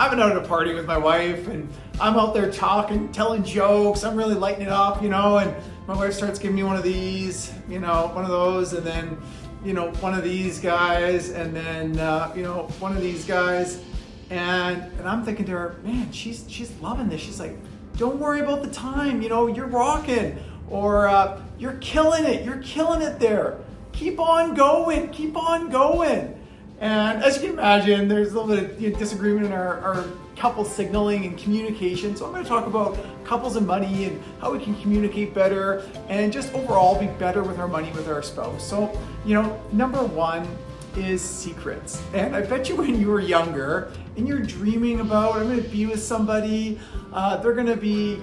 I've been out at a party with my wife and I'm out there talking, telling jokes, I'm really lighting it up, and my wife starts giving me one of these, one of those, and then, one of these guys, and then, one of these guys. And I'm thinking to her, man, she's loving this. She's like, don't worry about the time, you're rocking, or you're killing it there. Keep on going. And as you can imagine, there's a little bit of disagreement in our couple signaling and communication. So I'm going to talk about couples and money and how we can communicate better and just overall be better with our money with our spouse. So, number one is secrets. And I bet you when you were younger and you're dreaming about, I'm going to be with somebody, they're going to be,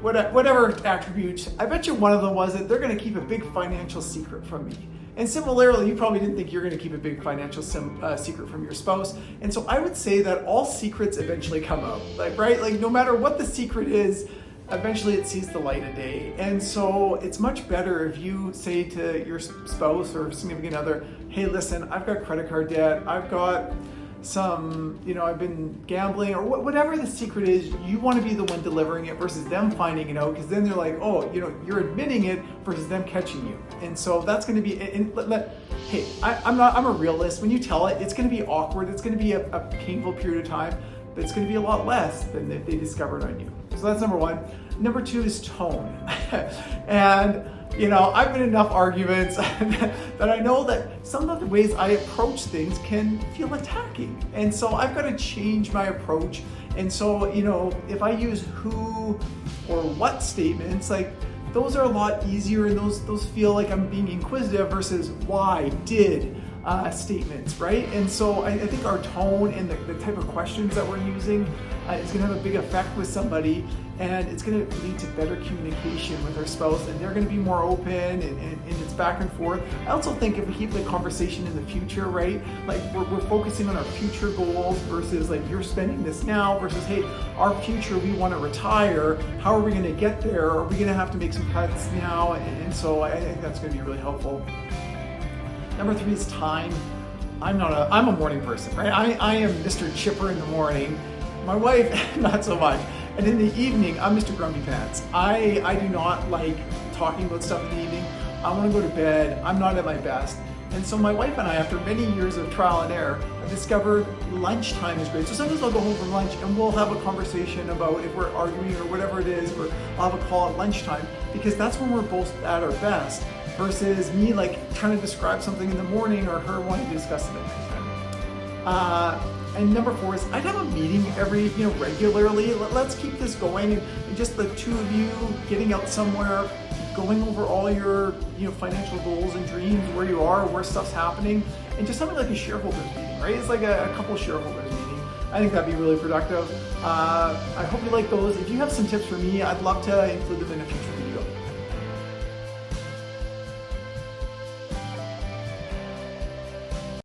whatever attributes, I bet you one of them was that they're going to keep a big financial secret from me. And similarly, you probably didn't think you're going to keep a big financial secret from your spouse. And so I would say that all secrets eventually come out, right? Like no matter what the secret is, eventually it sees the light of day. And so it's much better if you say to your spouse or significant other, hey, listen, I've got credit card debt, I've got some, I've been gambling, or whatever the secret is, you want to be the one delivering it versus them finding it out, because then they're like, oh, you're admitting it versus them catching you. And so that's going to be, hey, I'm a realist. When you tell it, it's going to be awkward. It's going to be a painful period of time, but it's going to be a lot less than if they discovered on you. So that's number one. Number two is tone. And I've been in enough arguments that I know that some of the ways I approach things can feel attacking. And so I've got to change my approach. And so, if I use who or what statements, like those are a lot easier, and those feel like I'm being inquisitive versus why, did statements, right? And so I think our tone and the type of questions that we're using is going to have a big effect with somebody, and it's going to lead to better communication with our spouse, and they're going to be more open, and it's back and forth. I also think if we keep the conversation in the future, right? Like we're focusing on our future goals versus like you're spending this now versus, hey, our future, we want to retire. How are we going to get there? Are we going to have to make some cuts now? And so I think that's going to be really helpful. Number three is time. I'm a morning person, right? I am Mr. Chipper in the morning. My wife, not so much. And in the evening, I'm Mr. Grumpy Pants. I do not like talking about stuff in the evening. I want to go to bed. I'm not at my best. And so my wife and I, after many years of trial and error, have discovered lunchtime is great. So sometimes I'll go home from lunch and we'll have a conversation about if we're arguing or whatever it is, or I'll have a call at lunchtime, because that's when we're both at our best versus me like trying to describe something in the morning or her wanting to discuss it at nighttime. And number four is I'd have a meeting every, regularly. Let's keep this going, and just the two of you getting out somewhere, going over all your, financial goals and dreams, where you are, where stuff's happening, and just having like a shareholders meeting, right? It's like a couple shareholders meeting. I think that'd be really productive. I hope you like those. If you have some tips for me, I'd love to include them in a future video.